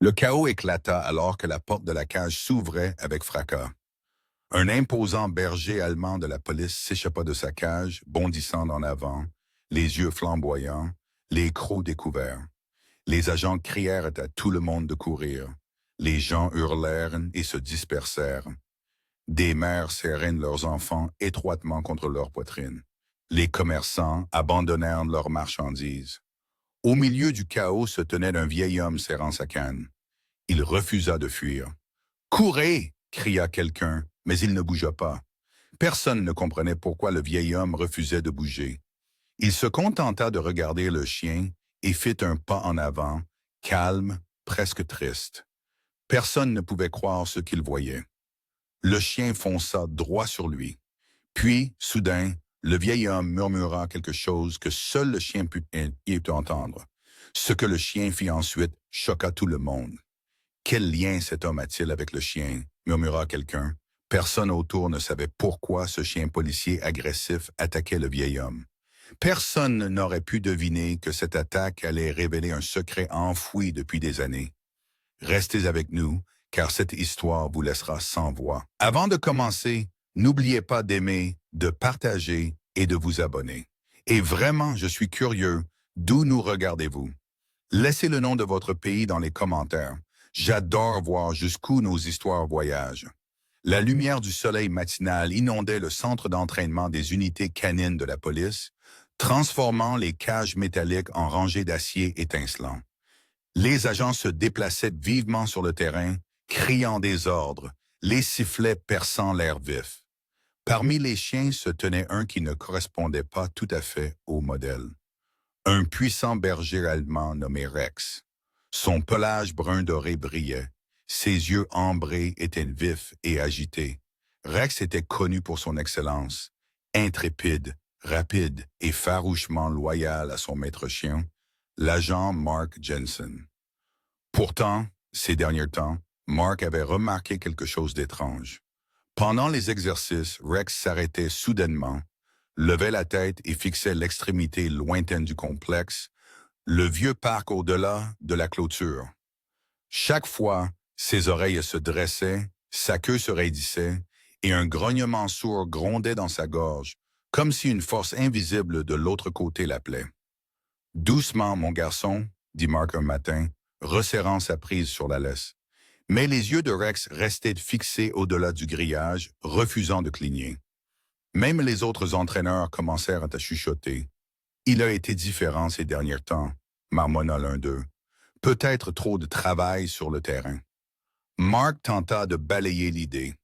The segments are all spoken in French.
Le chaos éclata alors que la porte de la cage s'ouvrait avec fracas. Un imposant berger allemand de la police s'échappa de sa cage, bondissant en avant, les yeux flamboyants, les crocs découverts. Les agents crièrent à tout le monde de courir. Les gens hurlèrent et se dispersèrent. Des mères serrèrent leurs enfants étroitement contre leur poitrine. Les commerçants abandonnèrent leurs marchandises. Au milieu du chaos se tenait un vieil homme serrant sa canne. Il refusa de fuir. « Courez !» cria quelqu'un, mais il ne bougea pas. Personne ne comprenait pourquoi le vieil homme refusait de bouger. Il se contenta de regarder le chien et fit un pas en avant, calme, presque triste. Personne ne pouvait croire ce qu'il voyait. Le chien fonça droit sur lui. Puis, soudain, le vieil homme murmura quelque chose que seul le chien put entendre. Ce que le chien fit ensuite choqua tout le monde. « Quel lien cet homme a-t-il avec le chien ?» murmura quelqu'un. Personne autour ne savait pourquoi ce chien policier agressif attaquait le vieil homme. Personne n'aurait pu deviner que cette attaque allait révéler un secret enfoui depuis des années. Restez avec nous, car cette histoire vous laissera sans voix. Avant de commencer, n'oubliez pas d'aimer, de partager et de vous abonner. Et vraiment, je suis curieux, d'où nous regardez-vous? Laissez le nom de votre pays dans les commentaires. J'adore voir jusqu'où nos histoires voyagent. La lumière du soleil matinal inondait le centre d'entraînement des unités canines de la police, transformant les cages métalliques en rangées d'acier étincelants. Les agents se déplaçaient vivement sur le terrain, criant des ordres, les sifflets perçant l'air vif. Parmi les chiens se tenait un qui ne correspondait pas tout à fait au modèle. Un puissant berger allemand nommé Rex. Son pelage brun doré brillait. Ses yeux ambrés étaient vifs et agités. Rex était connu pour son excellence, intrépide, rapide et farouchement loyal à son maître chien, l'agent Mark Jensen. Pourtant, ces derniers temps, Mark avait remarqué quelque chose d'étrange. Pendant les exercices, Rex s'arrêtait soudainement, levait la tête et fixait l'extrémité lointaine du complexe, le vieux parc au-delà de la clôture. Chaque fois, ses oreilles se dressaient, sa queue se raidissait, et un grognement sourd grondait dans sa gorge, comme si une force invisible de l'autre côté l'appelait. « Doucement, mon garçon, » dit Mark un matin, resserrant sa prise sur la laisse. Mais les yeux de Rex restaient fixés au-delà du grillage, refusant de cligner. Même les autres entraîneurs commencèrent à chuchoter. « Il a été différent ces derniers temps, » marmonna l'un d'eux. « Peut-être trop de travail sur le terrain. » Mark tenta de balayer l'idée.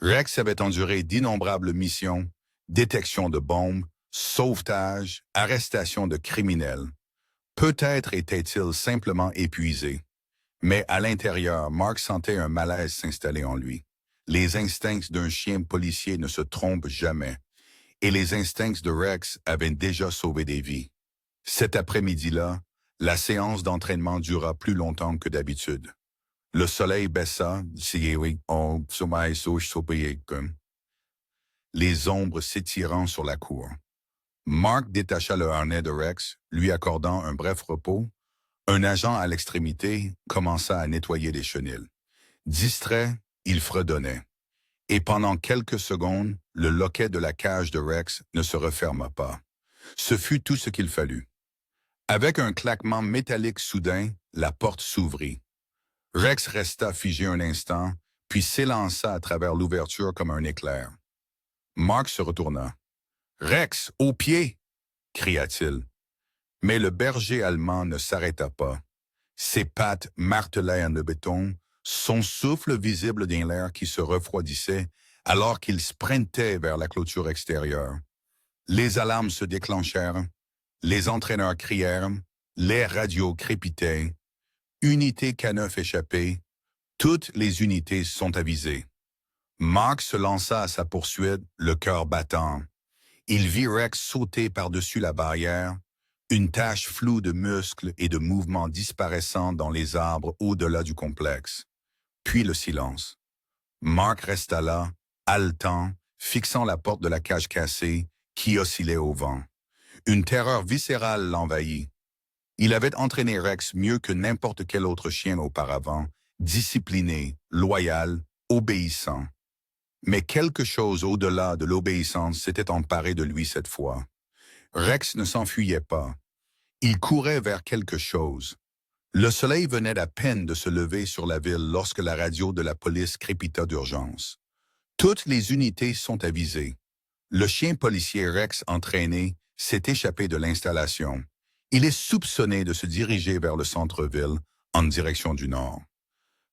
Rex avait enduré d'innombrables missions, détection de bombes, sauvetage, arrestation de criminels. Peut-être était-il simplement épuisé. Mais à l'intérieur, Mark sentait un malaise s'installer en lui. Les instincts d'un chien policier ne se trompent jamais, et les instincts de Rex avaient déjà sauvé des vies. Cet après-midi-là, la séance d'entraînement dura plus longtemps que d'habitude. Le soleil baissa, les ombres s'étirant sur la cour. Mark détacha le harnais de Rex, lui accordant un bref repos. Un agent à l'extrémité commença à nettoyer les chenilles. Distrait, il fredonnait. Et pendant quelques secondes, le loquet de la cage de Rex ne se referma pas. Ce fut tout ce qu'il fallut. Avec un claquement métallique soudain, la porte s'ouvrit. Rex resta figé un instant, puis s'élança à travers l'ouverture comme un éclair. Mark se retourna. « Rex, au pied !» cria-t-il. Mais le berger allemand ne s'arrêta pas. Ses pattes martelèrent le béton, son souffle visible dans l'air qui se refroidissait alors qu'il sprintait vers la clôture extérieure. Les alarmes se déclenchèrent, les entraîneurs crièrent, les radios crépitaient. Unité K9 échappée, toutes les unités sont avisées. Mark se lança à sa poursuite, le cœur battant. Il vit Rex sauter par-dessus la barrière, une tache floue de muscles et de mouvements disparaissant dans les arbres au-delà du complexe. Puis le silence. Mark resta là, haletant, fixant la porte de la cage cassée, qui oscillait au vent. Une terreur viscérale l'envahit. Il avait entraîné Rex mieux que n'importe quel autre chien auparavant, discipliné, loyal, obéissant. Mais quelque chose au-delà de l'obéissance s'était emparé de lui cette fois. Rex ne s'enfuyait pas. Il courait vers quelque chose. Le soleil venait à peine de se lever sur la ville lorsque la radio de la police crépita d'urgence. Toutes les unités sont avisées. Le chien policier Rex entraîné s'est échappé de l'installation. Il est soupçonné de se diriger vers le centre-ville en direction du nord.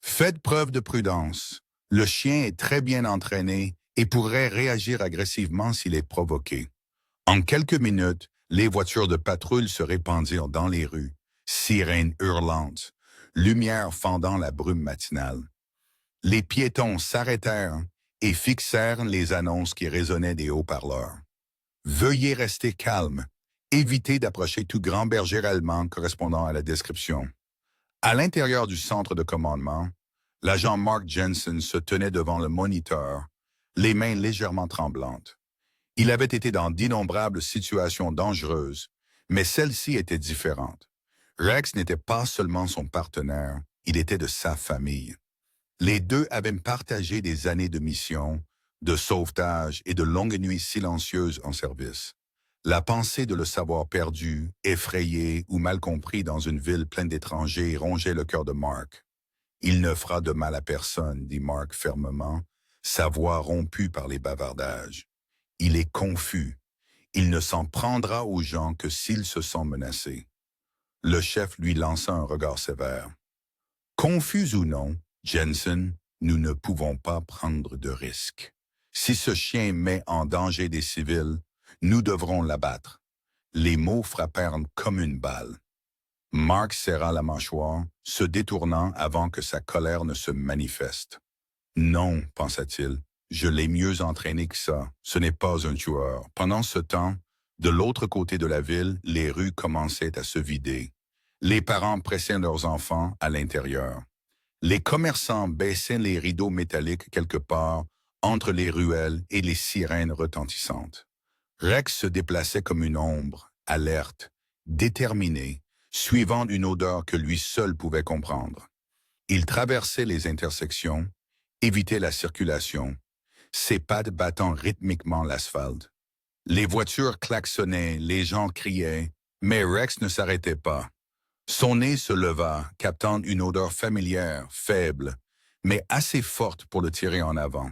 Faites preuve de prudence. Le chien est très bien entraîné et pourrait réagir agressivement s'il est provoqué. En quelques minutes, les voitures de patrouille se répandirent dans les rues, sirènes hurlantes, lumière fendant la brume matinale. Les piétons s'arrêtèrent et fixèrent les annonces qui résonnaient des haut-parleurs. Veuillez rester calme. Évitez d'approcher tout grand berger allemand correspondant à la description. À l'intérieur du centre de commandement, l'agent Mark Jensen se tenait devant le moniteur, les mains légèrement tremblantes. Il avait été dans d'innombrables situations dangereuses, mais celle-ci était différente. Rex n'était pas seulement son partenaire, il était de sa famille. Les deux avaient partagé des années de mission, de sauvetage et de longues nuits silencieuses en service. La pensée de le savoir perdu, effrayé ou mal compris dans une ville pleine d'étrangers rongeait le cœur de Mark. « Il ne fera de mal à personne », dit Mark fermement, sa voix rompue par les bavardages. Il est confus. Il ne s'en prendra aux gens que s'ils se sont menacés. Le chef lui lança un regard sévère. Confus ou non, Jensen, nous ne pouvons pas prendre de risques. Si ce chien met en danger des civils, nous devrons l'abattre. Les mots frappèrent comme une balle. Mark serra la mâchoire, se détournant avant que sa colère ne se manifeste. Non, pensa-t-il, je l'ai mieux entraîné que ça. Ce n'est pas un tueur. Pendant ce temps, de l'autre côté de la ville, les rues commençaient à se vider. Les parents pressaient leurs enfants à l'intérieur. Les commerçants baissaient les rideaux métalliques quelque part entre les ruelles et les sirènes retentissantes. Rex se déplaçait comme une ombre, alerte, déterminé, suivant une odeur que lui seul pouvait comprendre. Il traversait les intersections, évitait la circulation, ses pattes battant rythmiquement l'asphalte. Les voitures klaxonnaient, les gens criaient, mais Rex ne s'arrêtait pas. Son nez se leva, captant une odeur familière, faible, mais assez forte pour le tirer en avant.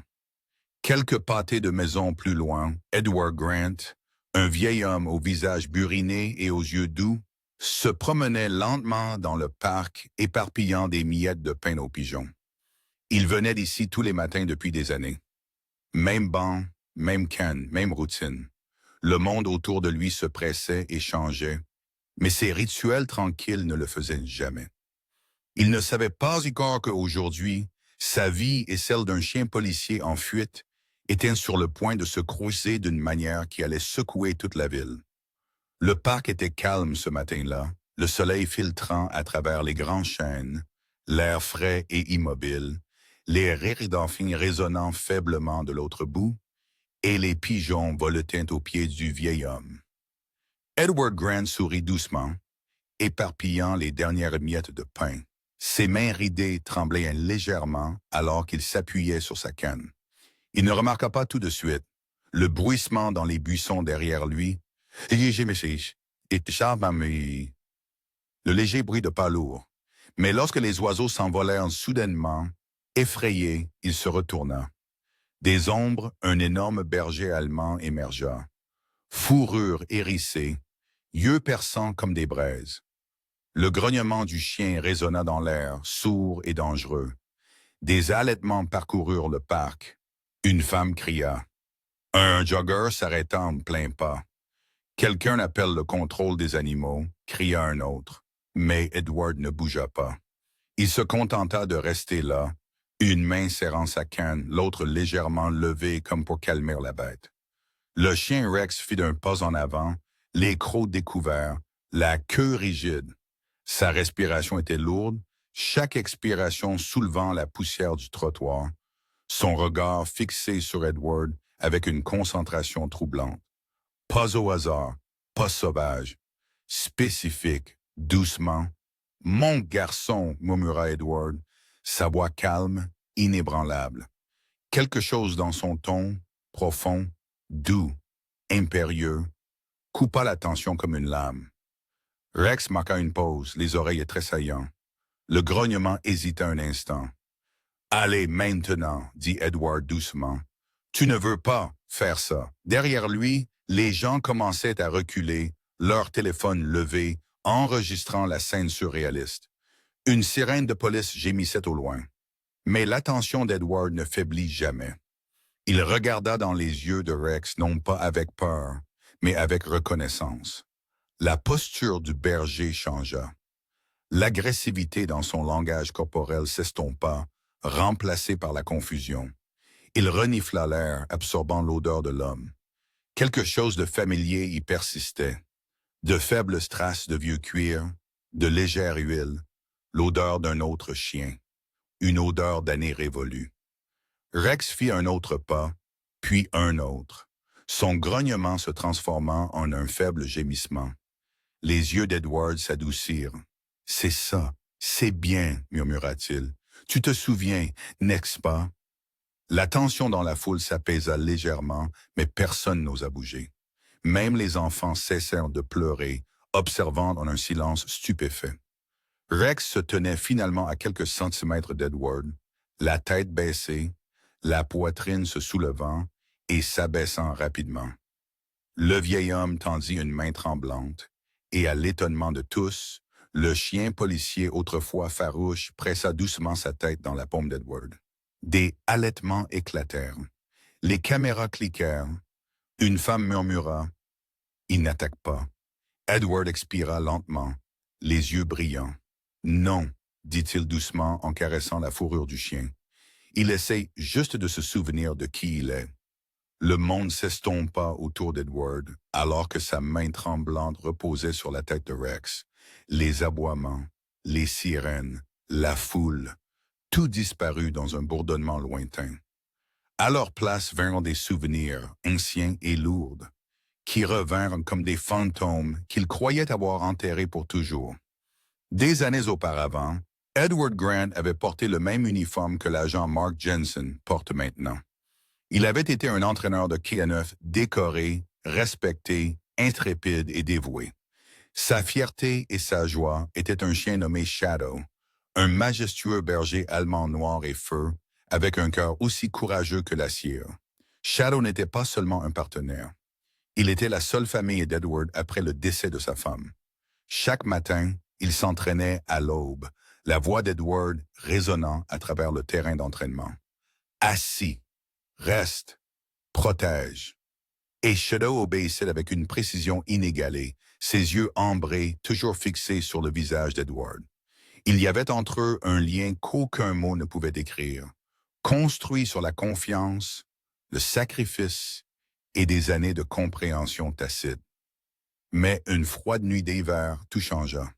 Quelques pâtés de maison plus loin, Edward Grant, un vieil homme au visage buriné et aux yeux doux, se promenait lentement dans le parc, éparpillant des miettes de pain aux pigeons. Il venait d'ici tous les matins depuis des années. Même banc, même canne, même routine. Le monde autour de lui se pressait et changeait, mais ses rituels tranquilles ne le faisaient jamais. Il ne savait pas encore qu'aujourd'hui, sa vie et celle d'un chien policier en fuite étaient sur le point de se croiser d'une manière qui allait secouer toute la ville. Le parc était calme ce matin-là, le soleil filtrant à travers les grands chênes, l'air frais et immobile, les rires d'enfants résonnant faiblement de l'autre bout, et les pigeons voletaient aux pieds du vieil homme. Edward Grant sourit doucement, éparpillant les dernières miettes de pain. Ses mains ridées tremblaient légèrement alors qu'il s'appuyait sur sa canne. Il ne remarqua pas tout de suite le bruissement dans les buissons derrière lui. Le léger bruit de pas lourd. Mais lorsque les oiseaux s'envolèrent soudainement, effrayé, il se retourna. Des ombres, un énorme berger allemand émergea. Fourrure hérissée, yeux perçants comme des braises. Le grognement du chien résonna dans l'air, sourd et dangereux. Des halètements parcoururent le parc. Une femme cria. Un jogger s'arrêta en plein pas. Quelqu'un appelle le contrôle des animaux, cria un autre. Mais Edward ne bougea pas. Il se contenta de rester là, une main serrant sa canne, l'autre légèrement levée comme pour calmer la bête. Le chien Rex fit d'un pas en avant, les crocs découverts, la queue rigide. Sa respiration était lourde, chaque expiration soulevant la poussière du trottoir, son regard fixé sur Edward avec une concentration troublante. Pas au hasard, pas sauvage, spécifique, Doucement. « Mon garçon » murmura Edward, sa voix calme, inébranlable. Quelque chose dans son ton, profond, doux, impérieux, coupa la tension comme une lame. Rex marqua une pause, les oreilles tressaillant. Le grognement hésita un instant. « Allez, maintenant, dit Edward doucement. Tu ne veux pas faire ça. » Derrière lui, les gens commençaient à reculer, leurs téléphones levés, enregistrant la scène surréaliste. Une sirène de police gémissait au loin. Mais l'attention d'Edward ne faiblit jamais. Il regarda dans les yeux de Rex non pas avec peur, mais avec reconnaissance. La posture du berger changea. L'agressivité dans son langage corporel s'estompa, remplacée par la confusion. Il renifla l'air, absorbant l'odeur de l'homme. Quelque chose de familier y persistait. De faibles strass de vieux cuir, de légère huile, l'odeur d'un autre chien, une odeur d'années révolues. Rex fit un autre pas, puis un autre, son grognement se transformant en un faible gémissement. Les yeux d'Edward s'adoucirent. « C'est ça, c'est bien, » murmura-t-il. « Tu te souviens, n'est-ce pas? » La tension dans la foule s'apaisa légèrement, mais personne n'osa bouger. Même les enfants cessèrent de pleurer, observant dans un silence stupéfait. Rex se tenait finalement à quelques centimètres d'Edward, la tête baissée, la poitrine se soulevant et s'abaissant rapidement. Le vieil homme tendit une main tremblante, et à l'étonnement de tous, le chien policier autrefois farouche pressa doucement sa tête dans la paume d'Edward. Des halètements éclatèrent. Les caméras cliquèrent. Une femme murmura « Il n'attaque pas ». Edward expira lentement, les yeux brillants. « Non », dit-il doucement en caressant la fourrure du chien. Il essaie juste de se souvenir de qui il est. Le monde s'estompa autour d'Edward, alors que sa main tremblante reposait sur la tête de Rex. Les aboiements, les sirènes, la foule, tout disparut dans un bourdonnement lointain. À leur place vinrent des souvenirs, anciens et lourds, qui revinrent comme des fantômes qu'ils croyaient avoir enterrés pour toujours. Des années auparavant, Edward Grant avait porté le même uniforme que l'agent Mark Jensen porte maintenant. Il avait été un entraîneur de KNF décoré, respecté, intrépide et dévoué. Sa fierté et sa joie étaient un chien nommé Shadow, un majestueux berger allemand noir et feu, avec un cœur aussi courageux que l'acier. Shadow n'était pas seulement un partenaire. Il était la seule famille d'Edward après le décès de sa femme. Chaque matin, il s'entraînait à l'aube, la voix d'Edward résonnant à travers le terrain d'entraînement. Assis, reste, protège. Et Shadow obéissait avec une précision inégalée, ses yeux ambrés, toujours fixés sur le visage d'Edward. Il y avait entre eux un lien qu'aucun mot ne pouvait décrire, construit sur la confiance, le sacrifice et des années de compréhension tacite. Mais une froide nuit d'hiver, tout changea.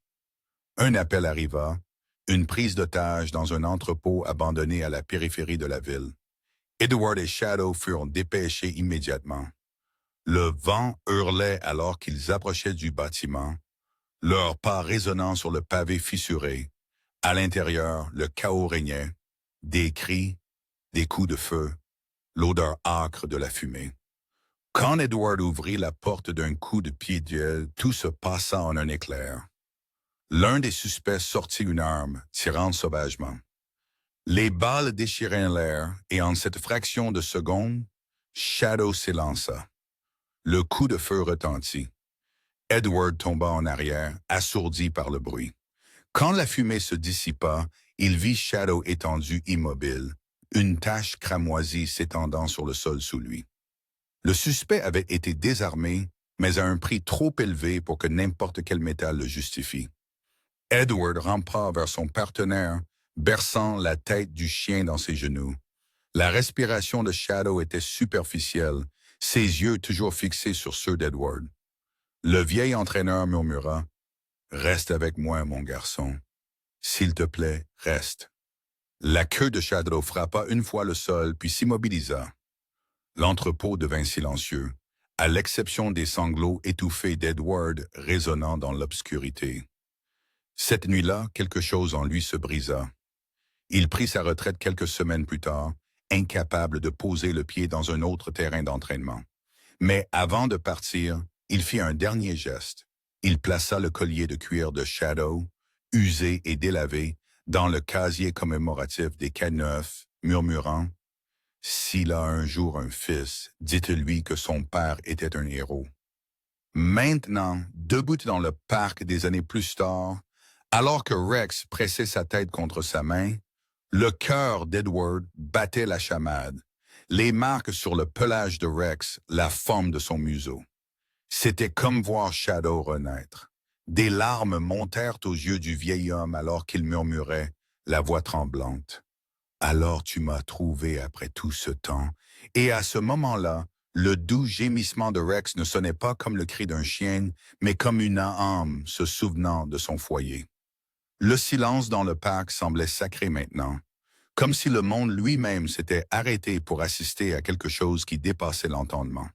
Un appel arriva, une prise d'otage dans un entrepôt abandonné à la périphérie de la ville. Edward et Shadow furent dépêchés immédiatement. Le vent hurlait alors qu'ils approchaient du bâtiment, leurs pas résonnant sur le pavé fissuré. À l'intérieur, le chaos régnait, des cris, des coups de feu, l'odeur âcre de la fumée. Quand Edward ouvrit la porte d'un coup de pied d'yeux, tout se passa en un éclair. L'un des suspects sortit une arme, tirant sauvagement. Les balles déchirèrent l'air, et en cette fraction de seconde, Shadow s'élança. Le coup de feu retentit. Edward tomba en arrière, assourdi par le bruit. Quand la fumée se dissipa, il vit Shadow étendu immobile, une tache cramoisie s'étendant sur le sol sous lui. Le suspect avait été désarmé, mais à un prix trop élevé pour que n'importe quel métal le justifie. Edward rampa vers son partenaire, berçant la tête du chien dans ses genoux. La respiration de Shadow était superficielle, ses yeux toujours fixés sur ceux d'Edward. Le vieil entraîneur murmura « Reste avec moi, mon garçon. S'il te plaît, reste. » La queue de Shadow frappa une fois le sol, puis s'immobilisa. L'entrepôt devint silencieux, à l'exception des sanglots étouffés d'Edward résonnant dans l'obscurité. Cette nuit-là, quelque chose en lui se brisa. Il prit sa retraite quelques semaines plus tard, incapable de poser le pied dans un autre terrain d'entraînement. Mais avant de partir, il fit un dernier geste. Il plaça le collier de cuir de Shadow, usé et délavé, dans le casier commémoratif des K9, murmurant « S'il a un jour un fils, dites-lui que son père était un héros. » Maintenant, debout dans le parc des années plus tard, alors que Rex pressait sa tête contre sa main, le cœur d'Edward battait la chamade, les marques sur le pelage de Rex, la forme de son museau. C'était comme voir Shadow renaître. Des larmes montèrent aux yeux du vieil homme alors qu'il murmurait, la voix tremblante. « Alors tu m'as trouvé après tout ce temps. » Et à ce moment-là, le doux gémissement de Rex ne sonnait pas comme le cri d'un chien, mais comme une âme se souvenant de son foyer. Le silence dans le parc semblait sacré maintenant, comme si le monde lui-même s'était arrêté pour assister à quelque chose qui dépassait l'entendement.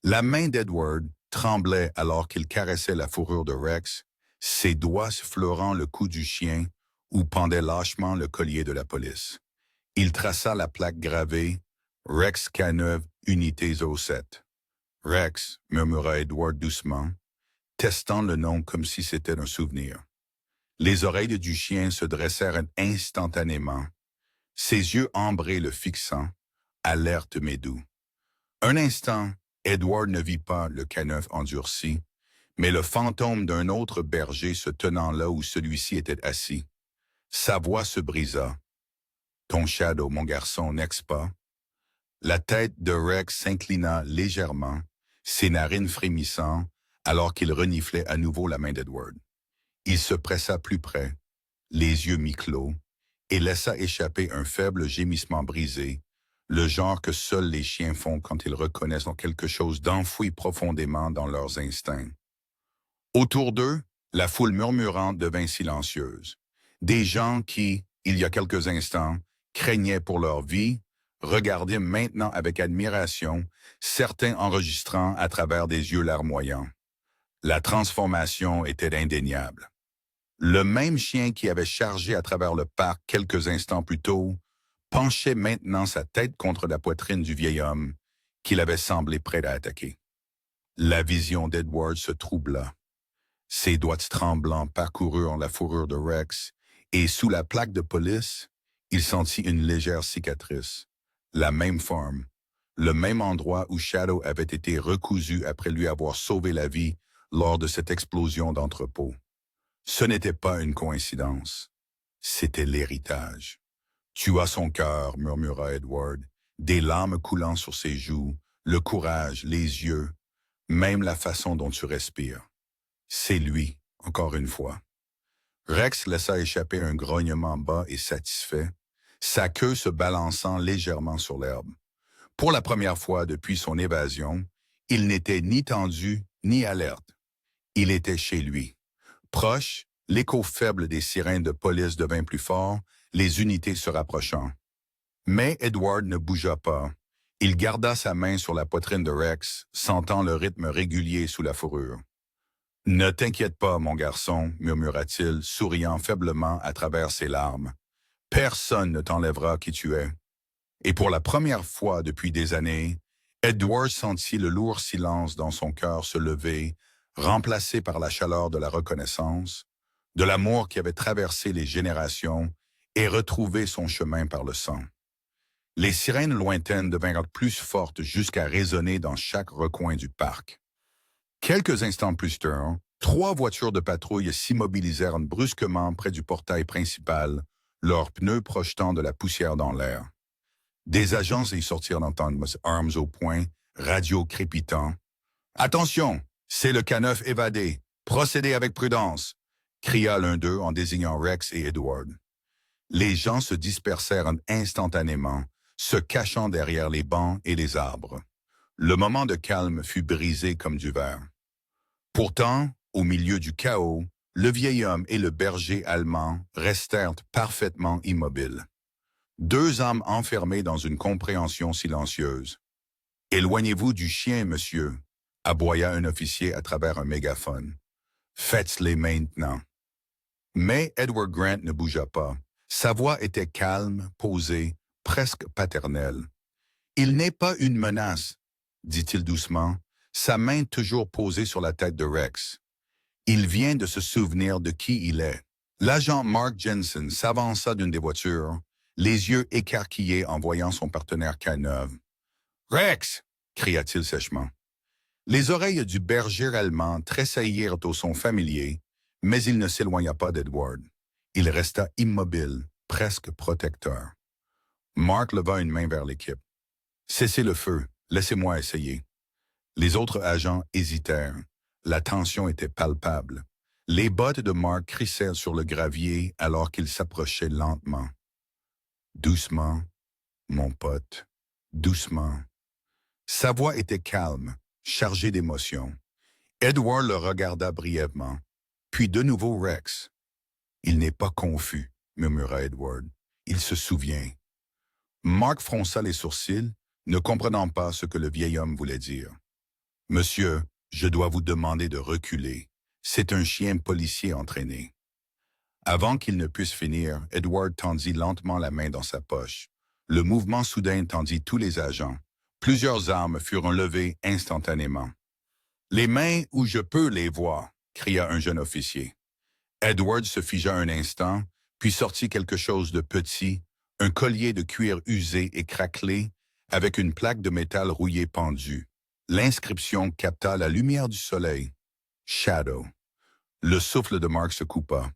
La main d'Edward tremblait alors qu'il caressait la fourrure de Rex, ses doigts fleurant le cou du chien où pendait lâchement le collier de la police. Il traça la plaque gravée « Rex K9, Unité 07 ». « Rex », murmura Edward doucement, testant le nom comme si c'était un souvenir. Les oreilles du chien se dressèrent instantanément, ses yeux ambrés le fixant, alerte mais doux. Un instant, Edward ne vit pas le K9 endurci, mais le fantôme d'un autre berger se tenant là où celui-ci était assis. Sa voix se brisa. « Ton Shadow, mon garçon, n'est-ce pas? » La tête de Rex s'inclina légèrement, ses narines frémissant, alors qu'il reniflait à nouveau la main d'Edward. Il se pressa plus près, les yeux mi-clos, et laissa échapper un faible gémissement brisé, le genre que seuls les chiens font quand ils reconnaissent quelque chose d'enfoui profondément dans leurs instincts. Autour d'eux, la foule murmurante devint silencieuse. Des gens qui, il y a quelques instants, craignaient pour leur vie, regardaient maintenant avec admiration, certains enregistrant à travers des yeux larmoyants. La transformation était indéniable. Le même chien qui avait chargé à travers le parc quelques instants plus tôt penchait maintenant sa tête contre la poitrine du vieil homme qu'il avait semblé prêt à attaquer. La vision d'Edward se troubla. Ses doigts tremblants parcoururent la fourrure de Rex et sous la plaque de police, il sentit une légère cicatrice, la même forme, le même endroit où Shadow avait été recousu après lui avoir sauvé la vie lors de cette explosion d'entrepôt. Ce n'était pas une coïncidence, c'était l'héritage. « Tu as son cœur, » murmura Edward, des larmes coulant sur ses joues, le courage, les yeux, même la façon dont tu respires. C'est lui, encore une fois. Rex laissa échapper un grognement bas et satisfait, sa queue se balançant légèrement sur l'herbe. Pour la première fois depuis son évasion, il n'était ni tendu ni alerte. Il était chez lui. Proche, l'écho faible des sirènes de police devint plus fort, les unités se rapprochant. Mais Edward ne bougea pas. Il garda sa main sur la poitrine de Rex, sentant le rythme régulier sous la fourrure. « Ne t'inquiète pas, mon garçon, » murmura-t-il, souriant faiblement à travers ses larmes. « Personne ne t'enlèvera qui tu es. » Et pour la première fois depuis des années, Edward sentit le lourd silence dans son cœur se lever, remplacé par la chaleur de la reconnaissance, de l'amour qui avait traversé les générations et retrouvé son chemin par le sang. Les sirènes lointaines devinrent plus fortes jusqu'à résonner dans chaque recoin du parc. Quelques instants plus tard, 3 voitures de patrouille s'immobilisèrent brusquement près du portail principal, leurs pneus projetant de la poussière dans l'air. Des agents y sortirent d'entendre armes au poing, radio crépitant. « Attention, c'est le K9 évadé. Procédez avec prudence !» cria l'un d'eux en désignant Rex et Edward. Les gens se dispersèrent instantanément, se cachant derrière les bancs et les arbres. Le moment de calme fut brisé comme du verre. Pourtant, au milieu du chaos, le vieil homme et le berger allemand restèrent parfaitement immobiles. 2 âmes enfermées dans une compréhension silencieuse. « Éloignez-vous du chien, monsieur », aboya un officier à travers un mégaphone. « Faites-les maintenant. » Mais Edward Grant ne bougea pas. Sa voix était calme, posée, presque paternelle. « Il n'est pas une menace, » dit-il doucement, sa main toujours posée sur la tête de Rex. Il vient de se souvenir de qui il est. L'agent Mark Jensen s'avança d'une des voitures, les yeux écarquillés en voyant son partenaire Cazeneuve. « Rex !» cria-t-il sèchement. Les oreilles du berger allemand tressaillirent au son familier, mais il ne s'éloigna pas d'Edward. Il resta immobile, presque protecteur. Mark leva une main vers l'équipe. « Cessez le feu, laissez-moi essayer. » Les autres agents hésitèrent. La tension était palpable. Les bottes de Mark crissèrent sur le gravier alors qu'il s'approchait lentement. « Doucement, mon pote, doucement. » Sa voix était calme, chargée d'émotion. Edward le regarda brièvement, puis de nouveau Rex. « Il n'est pas confus, » murmura Edward. « Il se souvient. » Mark fronça les sourcils, ne comprenant pas ce que le vieil homme voulait dire. « Monsieur, je dois vous demander de reculer. C'est un chien policier entraîné. » Avant qu'il ne puisse finir, Edward tendit lentement la main dans sa poche. Le mouvement soudain tendit tous les agents. Plusieurs armes furent levées instantanément. « Les mains où je peux les voir !» cria un jeune officier. Edward se figea un instant, puis sortit quelque chose de petit, un collier de cuir usé et craquelé, avec une plaque de métal rouillée pendue. L'inscription capta la lumière du soleil. Shadow. Le souffle de Mark se coupa.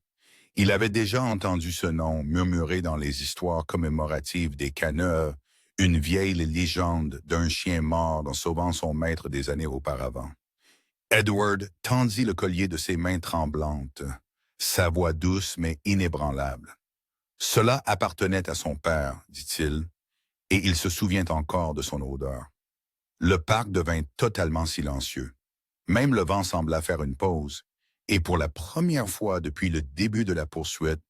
Il avait déjà entendu ce nom murmuré dans les histoires commémoratives des Cazeneuve, une vieille légende d'un chien mort en sauvant son maître des années auparavant. Edward tendit le collier de ses mains tremblantes, sa voix douce mais inébranlable. « Cela appartenait à son père, dit-il, et il se souvient encore de son odeur. » Le parc devint totalement silencieux. Même le vent sembla faire une pause, et pour la première fois depuis le début de la poursuite,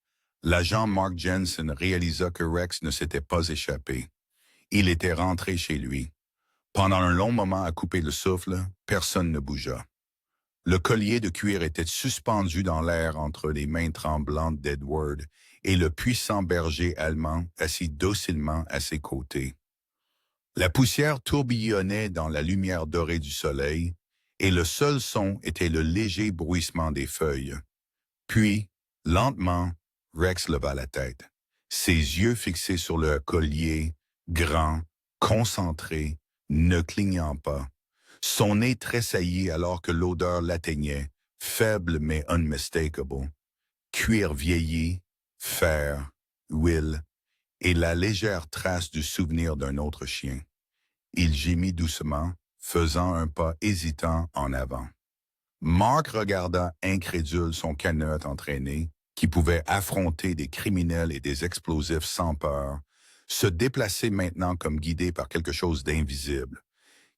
l'agent Mark Jensen réalisa que Rex ne s'était pas échappé. Il était rentré chez lui. Pendant un long moment à couper le souffle, personne ne bougea. Le collier de cuir était suspendu dans l'air entre les mains tremblantes d'Edward et le puissant berger allemand assis docilement à ses côtés. La poussière tourbillonnait dans la lumière dorée du soleil, et le seul son était le léger bruissement des feuilles. Puis, lentement, Rex leva la tête, ses yeux fixés sur le collier, grand, concentré, ne clignant pas. Son nez tressaillit alors que l'odeur l'atteignait, faible mais unmistakable. Cuir vieilli, fer, huile, et la légère trace du souvenir d'un autre chien. Il gémit doucement, faisant un pas hésitant en avant. Mark regarda incrédule son Cazeneuve entraîné, qui pouvait affronter des criminels et des explosifs sans peur, se déplacer maintenant comme guidé par quelque chose d'invisible,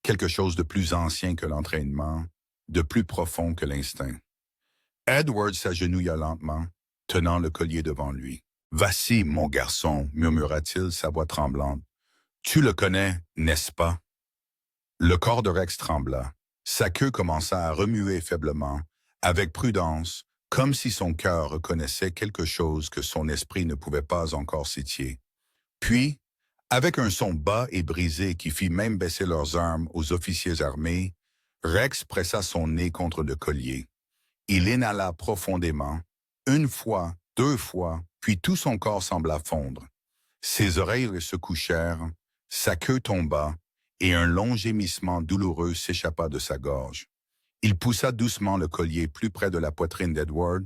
quelque chose de plus ancien que l'entraînement, de plus profond que l'instinct. Edward s'agenouilla lentement, tenant le collier devant lui. « Vas-y, mon garçon, » murmura-t-il, sa voix tremblante. « Tu le connais, n'est-ce pas? » Le corps de Rex trembla. Sa queue commença à remuer faiblement, avec prudence, comme si son cœur reconnaissait quelque chose que son esprit ne pouvait pas encore s'étier. Puis, avec un son bas et brisé qui fit même baisser leurs armes aux officiers armés, Rex pressa son nez contre le collier. Il inhala profondément, une fois, deux fois, puis tout son corps sembla fondre. Ses oreilles se couchèrent, sa queue tomba, et un long gémissement douloureux s'échappa de sa gorge. Il poussa doucement le collier plus près de la poitrine d'Edward,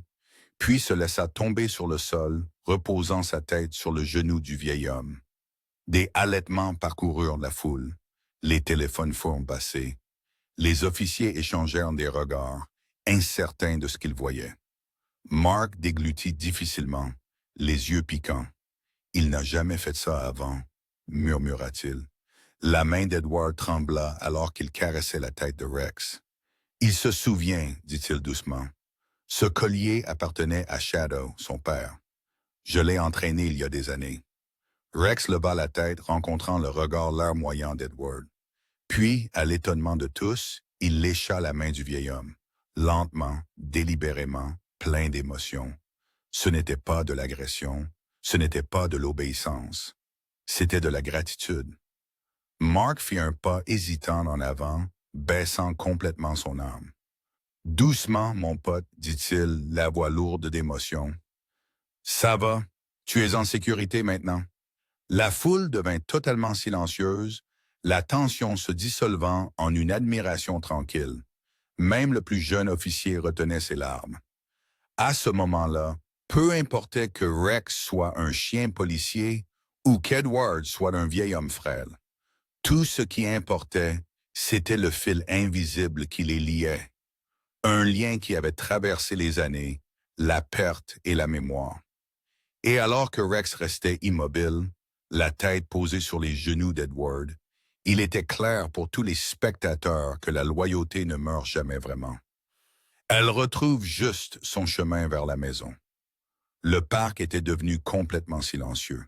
puis se laissa tomber sur le sol, reposant sa tête sur le genou du vieil homme. Des halètements parcoururent la foule. Les téléphones furent passés. Les officiers échangèrent des regards, incertains de ce qu'ils voyaient. Mark déglutit difficilement, les yeux piquants. « Il n'a jamais fait ça avant, » murmura-t-il. La main d'Edward trembla alors qu'il caressait la tête de Rex. « Il se souvient, » dit-il doucement. « Ce collier appartenait à Shadow, son père. Je l'ai entraîné il y a des années. » Rex leva la tête, rencontrant le regard larmoyant d'Edward. Puis, à l'étonnement de tous, il lécha la main du vieil homme, lentement, délibérément, plein d'émotion. Ce n'était pas de l'agression, ce n'était pas de l'obéissance, c'était de la gratitude. Mark fit un pas hésitant en avant, baissant complètement son âme. Doucement, mon pote, dit-il, la voix lourde d'émotion. Ça va, tu es en sécurité maintenant. La foule devint totalement silencieuse, la tension se dissolvant en une admiration tranquille. Même le plus jeune officier retenait ses larmes. À ce moment-là, peu importait que Rex soit un chien policier ou qu'Edward soit un vieil homme frêle. Tout ce qui importait, c'était le fil invisible qui les liait. Un lien qui avait traversé les années, la perte et la mémoire. Et alors que Rex restait immobile, la tête posée sur les genoux d'Edward, il était clair pour tous les spectateurs que la loyauté ne meurt jamais vraiment. Elle retrouve juste son chemin vers la maison. Le parc était devenu complètement silencieux.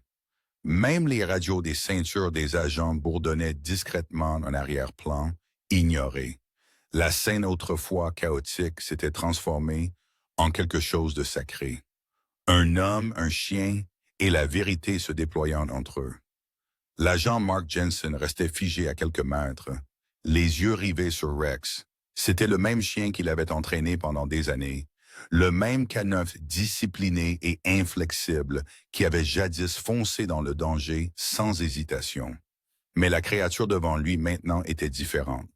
Même les radios des ceintures des agents bourdonnaient discrètement en arrière-plan, ignorés. La scène autrefois chaotique s'était transformée en quelque chose de sacré. Un homme, un chien et la vérité se déployant entre eux. L'agent Mark Jensen restait figé à quelques mètres, les yeux rivés sur Rex. C'était le même chien qu'il avait entraîné pendant des années, le même canif discipliné et inflexible qui avait jadis foncé dans le danger sans hésitation. Mais la créature devant lui maintenant était différente.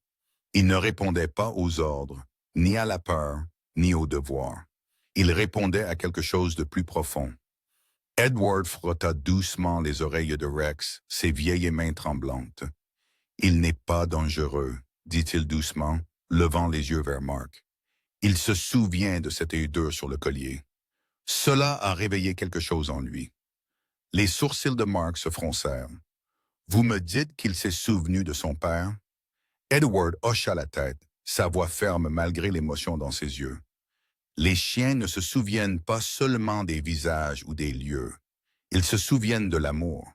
Il ne répondait pas aux ordres, ni à la peur, ni au devoir. Il répondait à quelque chose de plus profond. Edward frotta doucement les oreilles de Rex, ses vieilles mains tremblantes. « Il n'est pas dangereux, dit-il doucement, levant les yeux vers Mark. Il se souvient de cette œil sur le collier. Cela a réveillé quelque chose en lui. Les sourcils de Mark se froncèrent. « Vous me dites qu'il s'est souvenu de son père? » Edward hocha la tête, sa voix ferme malgré l'émotion dans ses yeux. Les chiens ne se souviennent pas seulement des visages ou des lieux. Ils se souviennent de l'amour.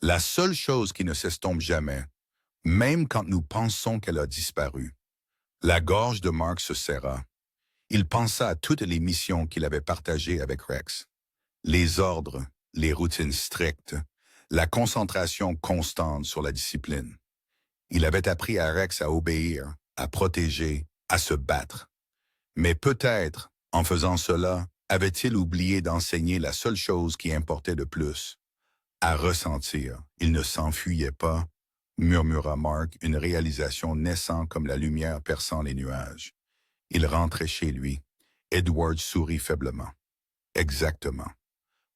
La seule chose qui ne s'estompe jamais, même quand nous pensons qu'elle a disparu. La gorge de Mark se serra. Il pensa à toutes les missions qu'il avait partagées avec Rex. Les ordres, les routines strictes, la concentration constante sur la discipline. Il avait appris à Rex à obéir, à protéger, à se battre. Mais peut-être, en faisant cela, avait-il oublié d'enseigner la seule chose qui importait le plus? À ressentir. Il ne s'enfuyait pas, murmura Mark, une réalisation naissant comme la lumière perçant les nuages. Il rentrait chez lui. Edward sourit faiblement. Exactement.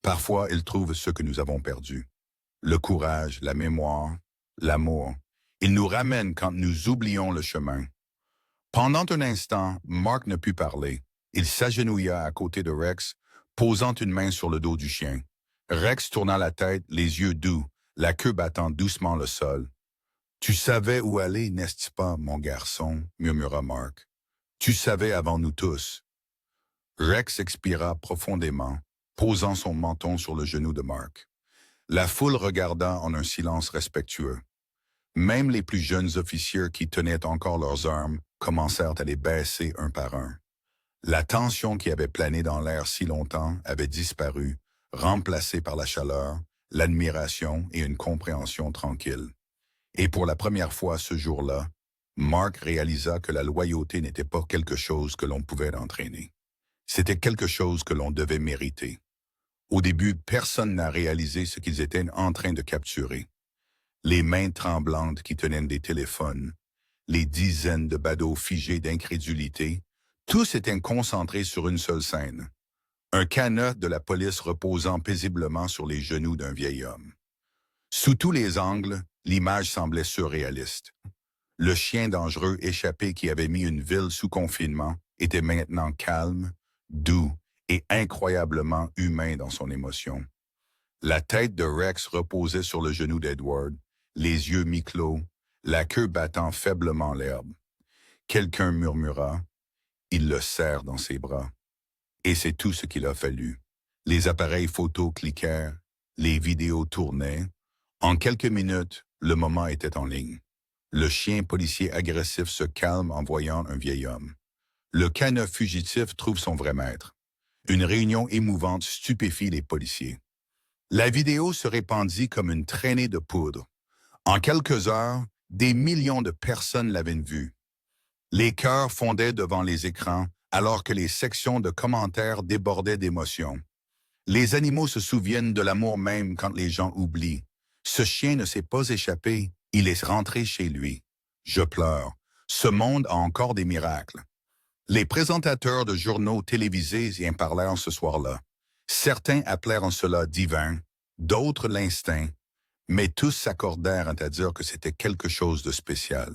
Parfois, il trouve ce que nous avons perdu. Le courage, la mémoire, l'amour. Il nous ramène quand nous oublions le chemin. Pendant un instant, Mark ne put parler. Il s'agenouilla à côté de Rex, posant une main sur le dos du chien. Rex tourna la tête, les yeux doux, la queue battant doucement le sol. « Tu savais où aller, n'est-ce pas, mon garçon ?» murmura Mark. « Tu savais avant nous tous. » Rex expira profondément, posant son menton sur le genou de Mark. La foule regarda en un silence respectueux. Même les plus jeunes officiers qui tenaient encore leurs armes commencèrent à les baisser un par un. La tension qui avait plané dans l'air si longtemps avait disparu, remplacée par la chaleur, l'admiration et une compréhension tranquille. Et pour la première fois ce jour-là, Mark réalisa que la loyauté n'était pas quelque chose que l'on pouvait entraîner. C'était quelque chose que l'on devait mériter. Au début, personne n'a réalisé ce qu'ils étaient en train de capturer. Les mains tremblantes qui tenaient des téléphones, les dizaines de badauds figés d'incrédulité, tous étaient concentrés sur une seule scène. Un canot de la police reposant paisiblement sur les genoux d'un vieil homme. Sous tous les angles, l'image semblait surréaliste. Le chien dangereux échappé qui avait mis une ville sous confinement était maintenant calme, doux et incroyablement humain dans son émotion. La tête de Rex reposait sur le genou d'Edward, les yeux mi-clos, la queue battant faiblement l'herbe. Quelqu'un murmura, « Il le serre dans ses bras. » Et c'est tout ce qu'il a fallu. Les appareils photos cliquèrent, les vidéos tournaient. En quelques minutes, le moment était en ligne. Le chien policier agressif se calme en voyant un vieil homme. Le canot fugitif trouve son vrai maître. Une réunion émouvante stupéfie les policiers. La vidéo se répandit comme une traînée de poudre. En quelques heures, des millions de personnes l'avaient vue. Les cœurs fondaient devant les écrans alors que les sections de commentaires débordaient d'émotions. Les animaux se souviennent de l'amour même quand les gens oublient. Ce chien ne s'est pas échappé, il est rentré chez lui. Je pleure. Ce monde a encore des miracles. Les présentateurs de journaux télévisés y en parlèrent ce soir-là. Certains appelèrent en cela divin, d'autres l'instinct, mais tous s'accordèrent à dire que c'était quelque chose de spécial.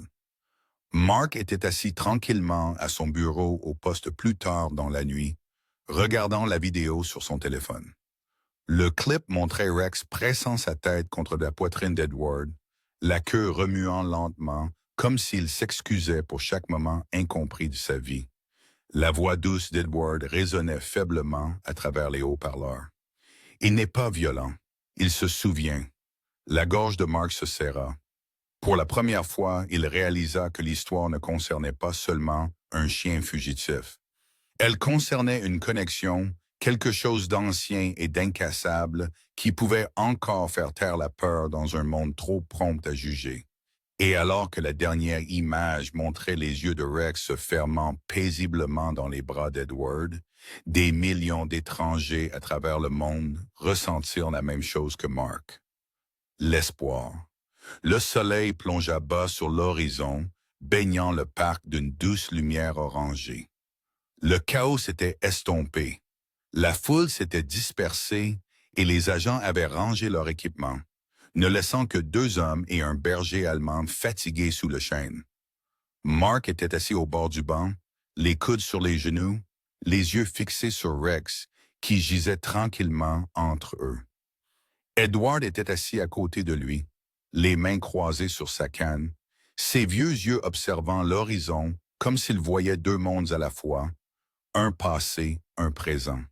Mark était assis tranquillement à son bureau au poste plus tard dans la nuit, regardant la vidéo sur son téléphone. Le clip montrait Rex pressant sa tête contre la poitrine d'Edward, la queue remuant lentement, comme s'il s'excusait pour chaque moment incompris de sa vie. La voix douce d'Edward résonnait faiblement à travers les haut-parleurs. Il n'est pas violent. Il se souvient. La gorge de Mark se serra. Pour la première fois, il réalisa que l'histoire ne concernait pas seulement un chien fugitif. Elle concernait une connexion, quelque chose d'ancien et d'incassable qui pouvait encore faire taire la peur dans un monde trop prompt à juger. Et alors que la dernière image montrait les yeux de Rex se fermant paisiblement dans les bras d'Edward, des millions d'étrangers à travers le monde ressentirent la même chose que Mark. L'espoir. Le soleil plongea bas sur l'horizon, baignant le parc d'une douce lumière orangée. Le chaos s'était estompé. La foule s'était dispersée et les agents avaient rangé leur équipement, ne laissant que 2 hommes et un berger allemand fatigués sous le chêne. Mark était assis au bord du banc, les coudes sur les genoux, les yeux fixés sur Rex, qui gisait tranquillement entre eux. Edward était assis à côté de lui, les mains croisées sur sa canne, ses vieux yeux observant l'horizon comme s'il voyait 2 mondes à la fois, un passé, un présent.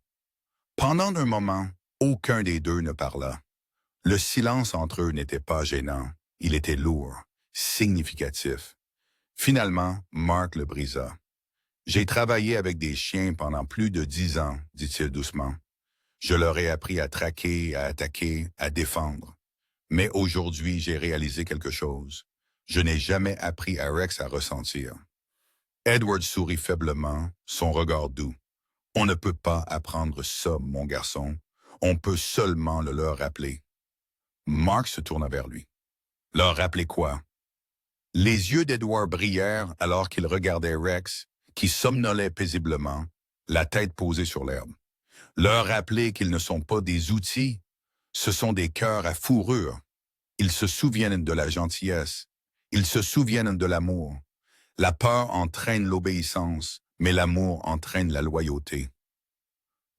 Pendant un moment, aucun des deux ne parla. Le silence entre eux n'était pas gênant, il était lourd, significatif. Finalement, Mark le brisa. « J'ai travaillé avec des chiens pendant plus de 10 ans, dit-il doucement. Je leur ai appris à traquer, à attaquer, à défendre. Mais aujourd'hui, j'ai réalisé quelque chose. Je n'ai jamais appris à Rex à ressentir. » Edward sourit faiblement, son regard doux. « On ne peut pas apprendre ça, mon garçon. On peut seulement le leur rappeler. » Mark se tourna vers lui. « Leur rappeler quoi? » Les yeux d'Edward brillèrent alors qu'il regardait Rex, qui somnolait paisiblement, la tête posée sur l'herbe. Leur rappeler qu'ils ne sont pas des outils, ce sont des cœurs à fourrure. Ils se souviennent de la gentillesse, ils se souviennent de l'amour. La peur entraîne l'obéissance, mais l'amour entraîne la loyauté.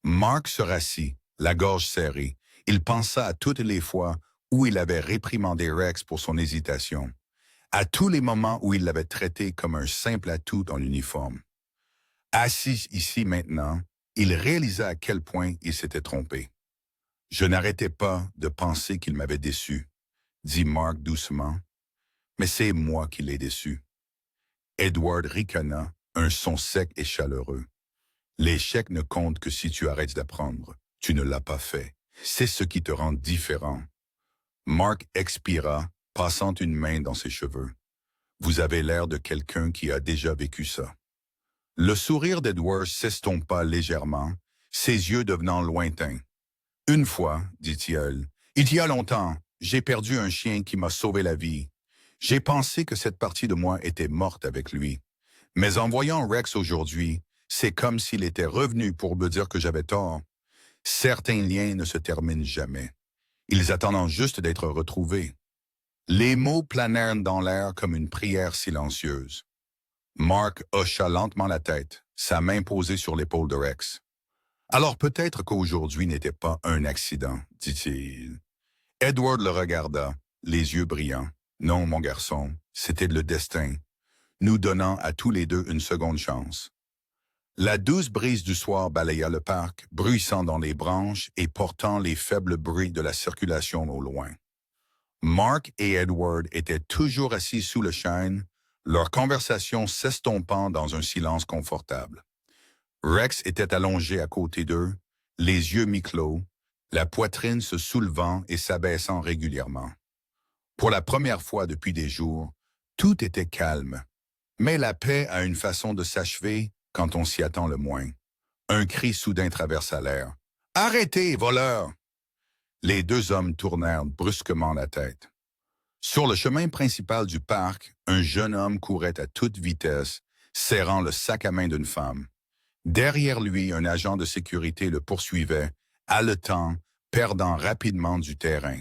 Mark se rassit, la gorge serrée. Il pensa à toutes les fois où il avait réprimandé Rex pour son hésitation, à tous les moments où il l'avait traité comme un simple atout dans l'uniforme. Assis ici maintenant, il réalisa à quel point il s'était trompé. « Je n'arrêtais pas de penser qu'il m'avait déçu, » dit Mark doucement, « mais c'est moi qui l'ai déçu. » Edward ricana, un son sec et chaleureux. « L'échec ne compte que si tu arrêtes d'apprendre. Tu ne l'as pas fait. C'est ce qui te rend différent. » Mark expira, passant une main dans ses cheveux. « Vous avez l'air de quelqu'un qui a déjà vécu ça. » Le sourire d'Edward s'estompa légèrement, ses yeux devenant lointains. « Une fois, dit-il, il y a longtemps, j'ai perdu un chien qui m'a sauvé la vie. J'ai pensé que cette partie de moi était morte avec lui. Mais en voyant Rex aujourd'hui, c'est comme s'il était revenu pour me dire que j'avais tort. Certains liens ne se terminent jamais. Ils attendent juste d'être retrouvés. » Les mots planèrent dans l'air comme une prière silencieuse. Mark hocha lentement la tête, sa main posée sur l'épaule de Rex. « Alors peut-être qu'aujourd'hui n'était pas un accident, dit-il. » Edward le regarda, les yeux brillants. « Non, mon garçon, c'était le destin, nous donnant à tous les deux une seconde chance. » La douce brise du soir balaya le parc, bruissant dans les branches et portant les faibles bruits de la circulation au loin. Mark et Edward étaient toujours assis sous le chêne, leur conversation s'estompant dans un silence confortable. Rex était allongé à côté d'eux, les yeux mi-clos, la poitrine se soulevant et s'abaissant régulièrement. Pour la première fois depuis des jours, tout était calme. Mais la paix a une façon de s'achever quand on s'y attend le moins. Un cri soudain traversa l'air. « Arrêtez, voleurs !» Les deux hommes tournèrent brusquement la tête. Sur le chemin principal du parc, un jeune homme courait à toute vitesse, serrant le sac à main d'une femme. Derrière lui, un agent de sécurité le poursuivait, haletant, perdant rapidement du terrain.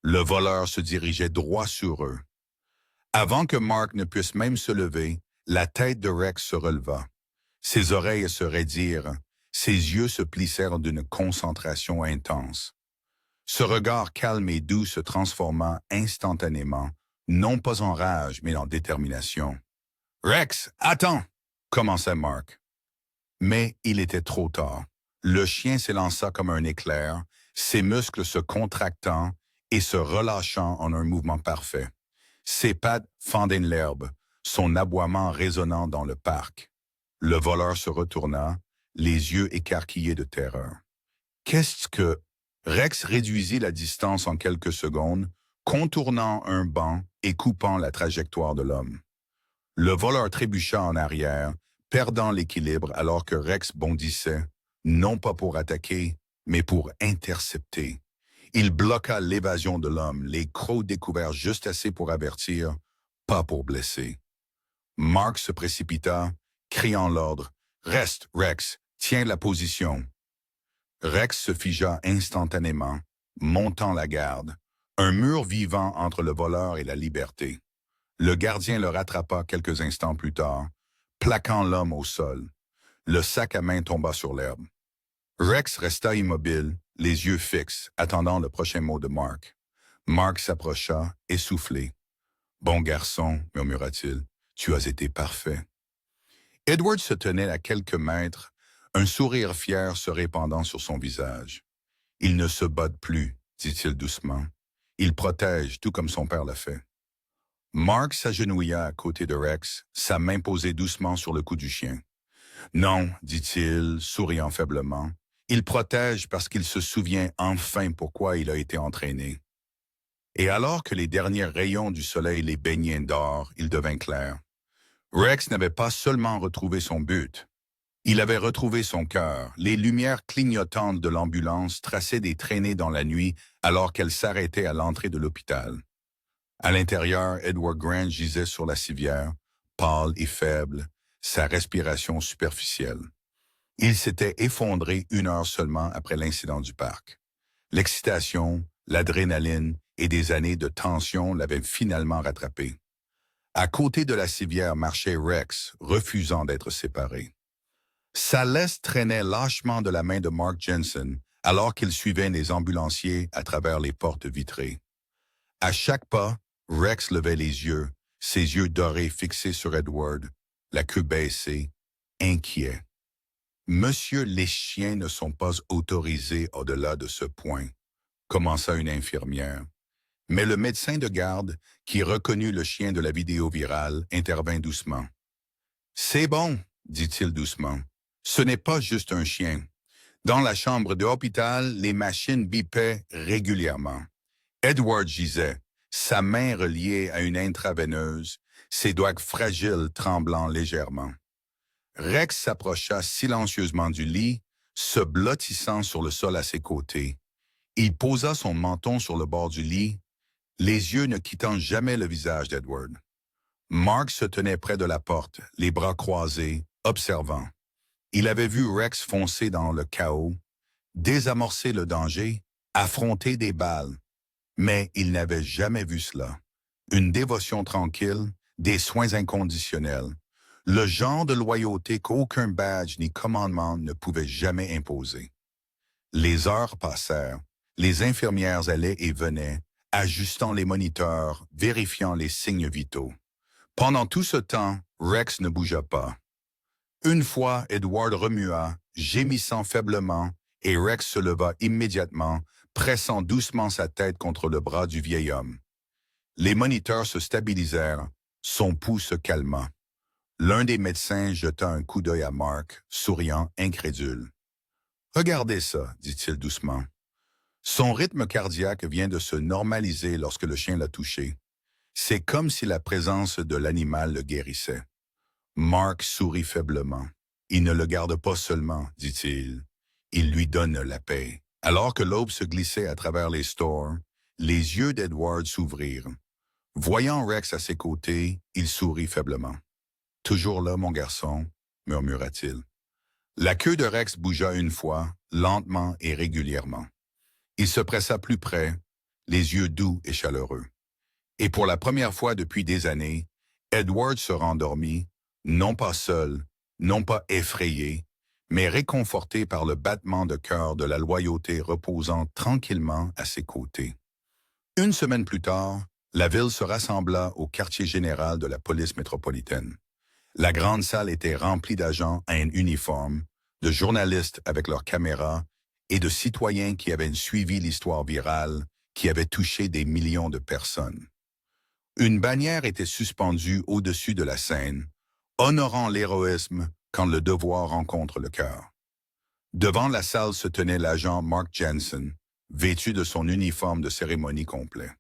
Le voleur se dirigeait droit sur eux. Avant que Mark ne puisse même se lever, la tête de Rex se releva. Ses oreilles se raidirent, ses yeux se plissèrent d'une concentration intense. Ce regard calme et doux se transforma instantanément, non pas en rage, mais en détermination. « Rex, attends !» commença Mark. Mais il était trop tard. Le chien s'élança comme un éclair, ses muscles se contractant et se relâchant en un mouvement parfait. Ses pattes fendaient l'herbe, son aboiement résonnant dans le parc. Le voleur se retourna, les yeux écarquillés de terreur. Qu'est-ce que... Rex réduisit la distance en quelques secondes, contournant un banc et coupant la trajectoire de l'homme. Le voleur trébucha en arrière, perdant l'équilibre alors que Rex bondissait, non pas pour attaquer, mais pour intercepter. Il bloqua l'évasion de l'homme, les crocs découverts juste assez pour avertir, pas pour blesser. Mark se précipita, criant l'ordre. « Reste, Rex, tiens la position. » Rex se figea instantanément, montant la garde, un mur vivant entre le voleur et la liberté. Le gardien le rattrapa quelques instants plus tard, plaquant l'homme au sol. Le sac à main tomba sur l'herbe. Rex resta immobile, les yeux fixes, attendant le prochain mot de Mark. Mark s'approcha, essoufflé. « Bon garçon, murmura-t-il, tu as été parfait. » Edward se tenait à quelques mètres, un sourire fier se répandant sur son visage. « Il ne se bode plus, dit-il doucement. Il protège, tout comme son père l'a fait. » Mark s'agenouilla à côté de Rex, sa main posée doucement sur le cou du chien. « Non, dit-il, souriant faiblement. Il protège parce qu'il se souvient enfin pourquoi il a été entraîné. » Et alors que les derniers rayons du soleil les baignaient d'or, il devint clair. Rex n'avait pas seulement retrouvé son but. Il avait retrouvé son cœur. Les lumières clignotantes de l'ambulance traçaient des traînées dans la nuit alors qu'elle s'arrêtait à l'entrée de l'hôpital. À l'intérieur, Edward Grant gisait sur la civière, pâle et faible, sa respiration superficielle. Il s'était effondré 1 heure seulement après l'incident du parc. L'excitation, l'adrénaline et des années de tension l'avaient finalement rattrapé. À côté de la civière marchait Rex, refusant d'être séparé. Sa laisse traînait lâchement de la main de Mark Jensen alors qu'il suivait les ambulanciers à travers les portes vitrées. À chaque pas, Rex levait les yeux, ses yeux dorés fixés sur Edward, la queue baissée, inquiet. « Monsieur, les chiens ne sont pas autorisés au-delà de ce point, » commença une infirmière. Mais le médecin de garde, qui reconnut le chien de la vidéo virale, intervint doucement. « C'est bon, » dit-il doucement. « Ce n'est pas juste un chien. Dans la chambre de l'hôpital, les machines bipaient régulièrement. Edward gisait, sa main reliée à une intraveineuse, ses doigts fragiles tremblant légèrement. Rex s'approcha silencieusement du lit, se blottissant sur le sol à ses côtés. Il posa son menton sur le bord du lit, les yeux ne quittant jamais le visage d'Edward. Mark se tenait près de la porte, les bras croisés, observant. Il avait vu Rex foncer dans le chaos, désamorcer le danger, affronter des balles. Mais il n'avait jamais vu cela. Une dévotion tranquille, des soins inconditionnels, le genre de loyauté qu'aucun badge ni commandement ne pouvait jamais imposer. Les heures passèrent, les infirmières allaient et venaient, ajustant les moniteurs, vérifiant les signes vitaux. Pendant tout ce temps, Rex ne bougea pas. Une fois, Edward remua, gémissant faiblement, et Rex se leva immédiatement, pressant doucement sa tête contre le bras du vieil homme. Les moniteurs se stabilisèrent, son pouls se calma. L'un des médecins jeta un coup d'œil à Mark, souriant, incrédule. « Regardez ça, dit-il doucement. Son rythme cardiaque vient de se normaliser lorsque le chien l'a touché. C'est comme si la présence de l'animal le guérissait. » Mark sourit faiblement. « Il ne le garde pas seulement, dit-il. Il lui donne la paix. » Alors que l'aube se glissait à travers les stores, les yeux d'Edward s'ouvrirent. Voyant Rex à ses côtés, il sourit faiblement. « Toujours là, mon garçon, murmura-t-il. La queue de Rex bougea une fois, lentement et régulièrement. Il se pressa plus près, les yeux doux et chaleureux. Et pour la première fois depuis des années, Edward se rendormit, non pas seul, non pas effrayé, mais réconforté par le battement de cœur de la loyauté reposant tranquillement à ses côtés. Une semaine plus tard, la ville se rassembla au quartier général de la police métropolitaine. La grande salle était remplie d'agents en uniforme, de journalistes avec leurs caméras et de citoyens qui avaient suivi l'histoire virale qui avait touché des millions de personnes. Une bannière était suspendue au-dessus de la scène, honorant l'héroïsme quand le devoir rencontre le cœur. Devant la salle se tenait l'agent Mark Jensen, vêtu de son uniforme de cérémonie complet.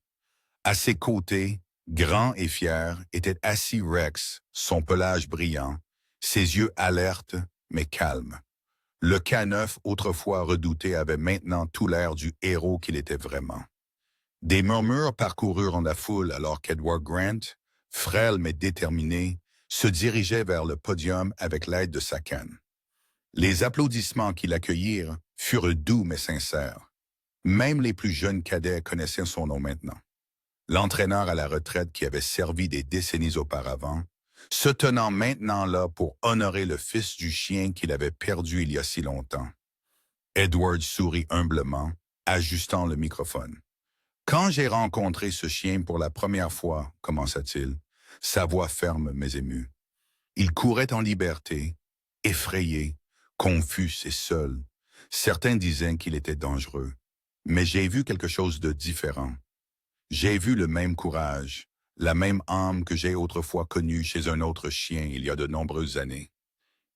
À ses côtés, grand et fier, était assis Rex, son pelage brillant, ses yeux alertes mais calmes. Le K9, autrefois redouté, avait maintenant tout l'air du héros qu'il était vraiment. Des murmures parcoururent la foule alors qu'Edward Grant, frêle mais déterminé, se dirigeait vers le podium avec l'aide de sa canne. Les applaudissements qui l'accueillirent furent doux mais sincères. Même les plus jeunes cadets connaissaient son nom maintenant. L'entraîneur à la retraite qui avait servi des décennies auparavant, se tenant maintenant là pour honorer le fils du chien qu'il avait perdu il y a si longtemps. Edward sourit humblement, ajustant le microphone. « Quand j'ai rencontré ce chien pour la première fois, commença-t-il, sa voix ferme mais émue. Il courait en liberté, effrayé, confus et seul. Certains disaient qu'il était dangereux. Mais j'ai vu quelque chose de différent. J'ai vu le même courage, la même âme que j'ai autrefois connue chez un autre chien il y a de nombreuses années. »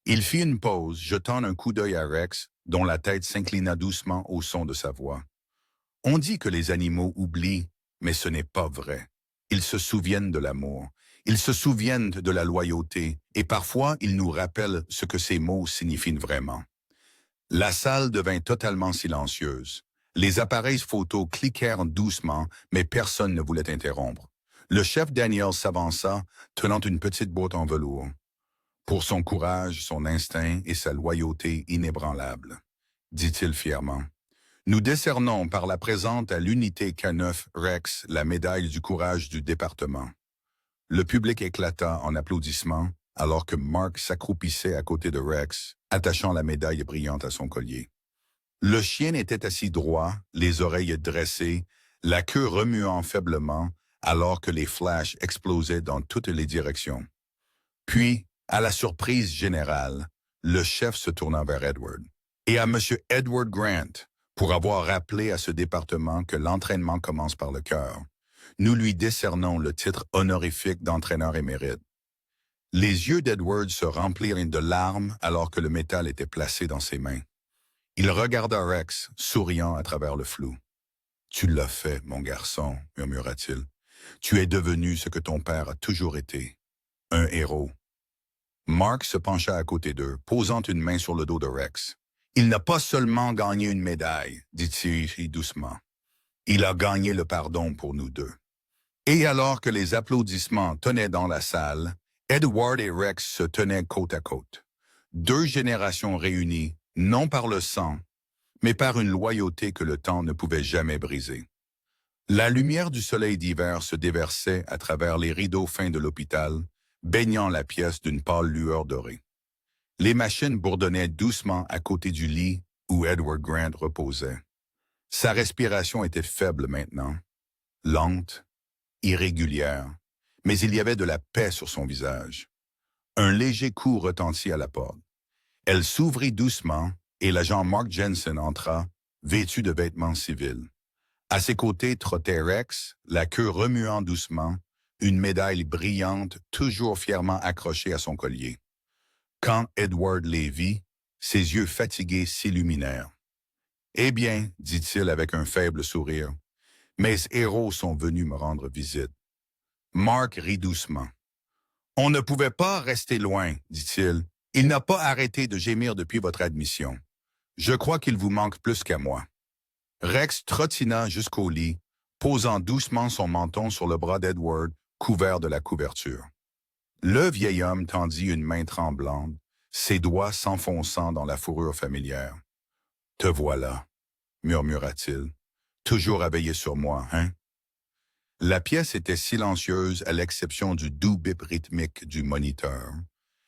Il fit une pause, jetant un coup d'œil à Rex, dont la tête s'inclina doucement au son de sa voix. « On dit que les animaux oublient, mais ce n'est pas vrai. Ils se souviennent de l'amour, ils se souviennent de la loyauté, et parfois ils nous rappellent ce que ces mots signifient vraiment. » La salle devint totalement silencieuse. Les appareils photos cliquèrent doucement, mais personne ne voulait interrompre. Le chef Daniel s'avança, tenant une petite boîte en velours. Pour son courage, son instinct et sa loyauté inébranlables, dit-il fièrement. Nous décernons par la présente à l'unité K9 Rex la médaille du courage du département. Le public éclata en applaudissements alors que Mark s'accroupissait à côté de Rex, attachant la médaille brillante à son collier. Le chien était assis droit, les oreilles dressées, la queue remuant faiblement, alors que les flashs explosaient dans toutes les directions. Puis, à la surprise générale, le chef se tourna vers Edward. Et à M. Edward Grant, pour avoir rappelé à ce département que l'entraînement commence par le cœur, nous lui décernons le titre honorifique d'entraîneur émérite. Les yeux d'Edward se remplirent de larmes alors que le métal était placé dans ses mains. Il regarda Rex, souriant à travers le flou. « Tu l'as fait, mon garçon, murmura-t-il. Tu es devenu ce que ton père a toujours été, un héros. » Mark se pencha à côté d'eux, posant une main sur le dos de Rex. « Il n'a pas seulement gagné une médaille, dit-il doucement. Il a gagné le pardon pour nous deux. » Et alors que les applaudissements tonnaient dans la salle, Edward et Rex se tenaient côte à côte. Deux générations réunies, non par le sang, mais par une loyauté que le temps ne pouvait jamais briser. La lumière du soleil d'hiver se déversait à travers les rideaux fins de l'hôpital, baignant la pièce d'une pâle lueur dorée. Les machines bourdonnaient doucement à côté du lit où Edward Grant reposait. Sa respiration était faible maintenant, lente, irrégulière, mais il y avait de la paix sur son visage. Un léger coup retentit à la porte. Elle s'ouvrit doucement et l'agent Mark Jensen entra, vêtu de vêtements civils. À ses côtés trottait Rex, la queue remuant doucement, une médaille brillante toujours fièrement accrochée à son collier. Quand Edward les vit, ses yeux fatigués s'illuminèrent. « Eh bien, dit-il avec un faible sourire, mes héros sont venus me rendre visite. » Mark rit doucement. « On ne pouvait pas rester loin, dit-il. Il n'a pas arrêté de gémir depuis votre admission. Je crois qu'il vous manque plus qu'à moi. » Rex trottina jusqu'au lit, posant doucement son menton sur le bras d'Edward, couvert de la couverture. Le vieil homme tendit une main tremblante, ses doigts s'enfonçant dans la fourrure familière. « Te voilà, » murmura-t-il. « Toujours à veiller sur moi, hein? » La pièce était silencieuse à l'exception du doux bip rythmique du moniteur.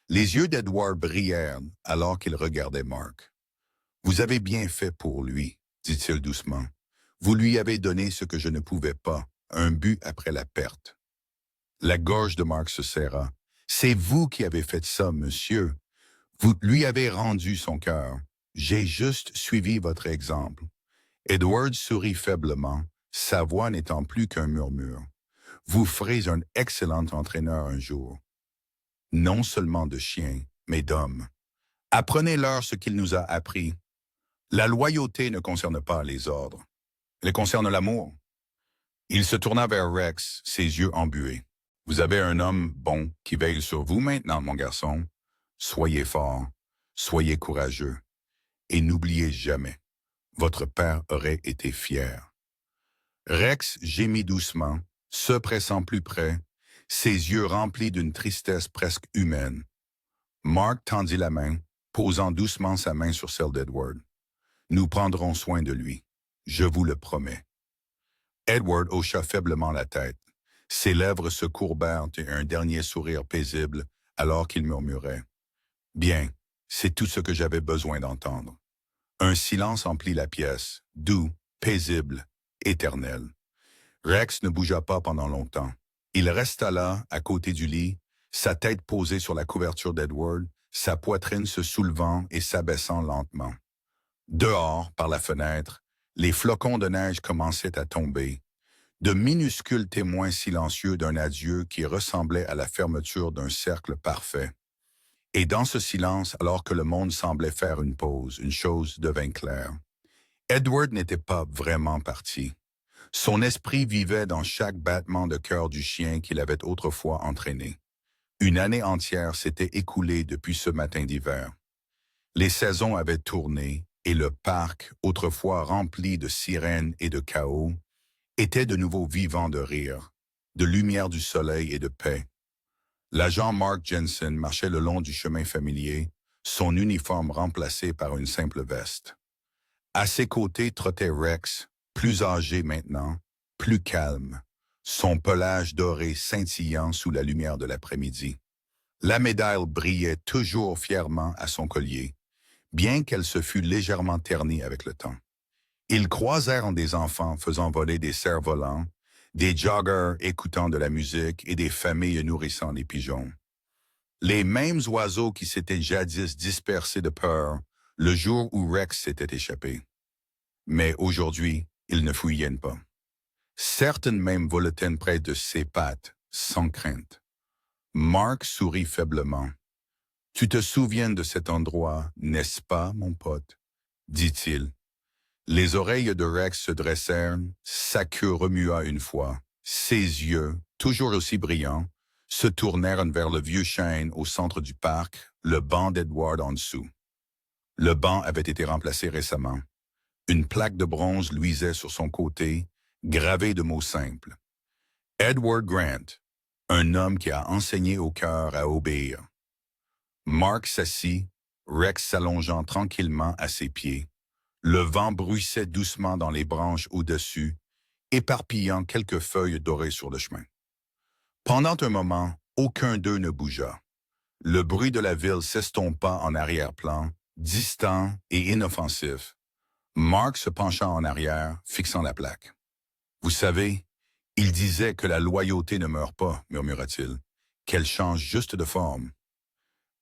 Les yeux d'Edward brillèrent alors qu'il regardait Mark. « Vous avez bien fait pour lui, » dit-il doucement. « Vous lui avez donné ce que je ne pouvais pas, un but après la perte. » La gorge de Mark se serra. « C'est vous qui avez fait ça, monsieur. Vous lui avez rendu son cœur. J'ai juste suivi votre exemple. » Edward sourit faiblement, sa voix n'étant plus qu'un murmure. « Vous ferez un excellent entraîneur un jour. Non seulement de chiens, mais d'hommes. Apprenez-leur ce qu'il nous a appris. La loyauté ne concerne pas les ordres. Elle concerne l'amour. » Il se tourna vers Rex, ses yeux embués. « Vous avez un homme bon qui veille sur vous maintenant, mon garçon. Soyez fort, soyez courageux, et n'oubliez jamais, votre père aurait été fier. » Rex gémit doucement, se pressant plus près, ses yeux remplis d'une tristesse presque humaine. Mark tendit la main, posant doucement sa main sur celle d'Edward. « Nous prendrons soin de lui, je vous le promets. » Edward hocha faiblement la tête. Ses lèvres se courbèrent et un dernier sourire paisible alors qu'il murmurait. « Bien, c'est tout ce que j'avais besoin d'entendre. » Un silence emplit la pièce, doux, paisible, éternel. Rex ne bougea pas pendant longtemps. Il resta là, à côté du lit, sa tête posée sur la couverture d'Edward, sa poitrine se soulevant et s'abaissant lentement. Dehors, par la fenêtre, les flocons de neige commençaient à tomber, de minuscules témoins silencieux d'un adieu qui ressemblait à la fermeture d'un cercle parfait. Et dans ce silence, alors que le monde semblait faire une pause, une chose devint claire. Edward n'était pas vraiment parti. Son esprit vivait dans chaque battement de cœur du chien qu'il avait autrefois entraîné. Une année entière s'était écoulée depuis ce matin d'hiver. Les saisons avaient tourné et le parc, autrefois rempli de sirènes et de chaos, était de nouveau vivant de rire, de lumière du soleil et de paix. L'agent Mark Jensen marchait le long du chemin familier, son uniforme remplacé par une simple veste. À ses côtés trottait Rex, plus âgé maintenant, plus calme, son pelage doré scintillant sous la lumière de l'après-midi. La médaille brillait toujours fièrement à son collier, bien qu'elle se fût légèrement ternie avec le temps. Ils croisèrent des enfants faisant voler des cerfs-volants, des joggers écoutant de la musique et des familles nourrissant des pigeons. Les mêmes oiseaux qui s'étaient jadis dispersés de peur le jour où Rex s'était échappé. Mais aujourd'hui, ils ne fouillaient pas. Certaines même voletaient près de ses pattes, sans crainte. Mark sourit faiblement. « Tu te souviens de cet endroit, n'est-ce pas, mon pote ?» dit-il. Les oreilles de Rex se dressèrent, sa queue remua une fois. Ses yeux, toujours aussi brillants, se tournèrent vers le vieux chêne au centre du parc, le banc d'Edward en dessous. Le banc avait été remplacé récemment. Une plaque de bronze luisait sur son côté, gravée de mots simples. Edward Grant, un homme qui a enseigné au cœur à obéir. Mark s'assit, Rex s'allongeant tranquillement à ses pieds. Le vent bruissait doucement dans les branches au-dessus, éparpillant quelques feuilles dorées sur le chemin. Pendant un moment, aucun d'eux ne bougea. Le bruit de la ville s'estompa en arrière-plan, distant et inoffensif. Mark se pencha en arrière, fixant la plaque. « Vous savez, il disait que la loyauté ne meurt pas, murmura-t-il, qu'elle change juste de forme. »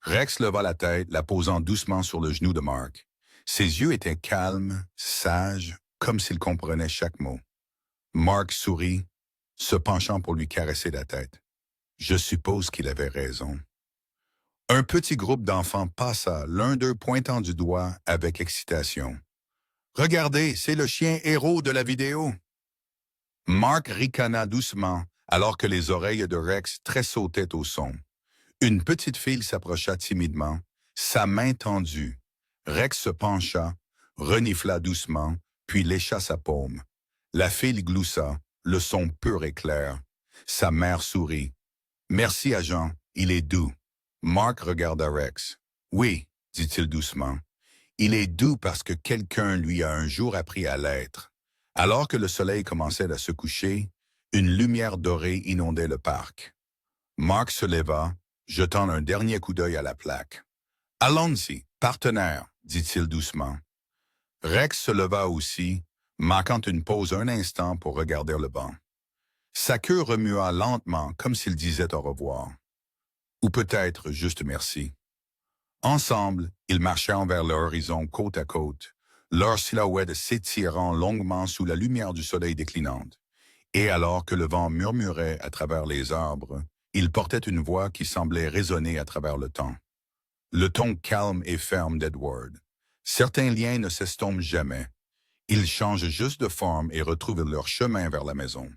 Rex leva la tête, la posant doucement sur le genou de Mark. Ses yeux étaient calmes, sages, comme s'il comprenait chaque mot. Mark sourit. « se penchant pour lui caresser la tête. Je suppose qu'il avait raison. Un petit groupe d'enfants passa, l'un d'eux pointant du doigt avec excitation. Regardez, c'est le chien héros de la vidéo. Mark ricana doucement alors que les oreilles de Rex tressautaient au son. Une petite fille s'approcha timidement, sa main tendue. Rex se pencha, renifla doucement, puis lécha sa paume. La fille gloussa, le son pur et clair. Sa mère sourit. « Merci, agent, il est doux. » Mark regarda Rex. « Oui, dit-il doucement. Il est doux parce que quelqu'un lui a un jour appris à l'être. » Alors que le soleil commençait à se coucher, une lumière dorée inondait le parc. Mark se leva, jetant un dernier coup d'œil à la plaque. « Allons-y, partenaire, » dit-il doucement. Rex se leva aussi, marquant une pause un instant pour regarder le banc. Sa queue remua lentement comme s'il disait au revoir. Ou peut-être juste merci. Ensemble, ils marchèrent vers l'horizon côte à côte, leurs silhouettes s'étirant longuement sous la lumière du soleil déclinante. Et alors que le vent murmurait à travers les arbres, il portait une voix qui semblait résonner à travers le temps. Le ton calme et ferme d'Edward. Certains liens ne s'estompent jamais. Ils changent juste de forme et retrouvent leur chemin vers la maison.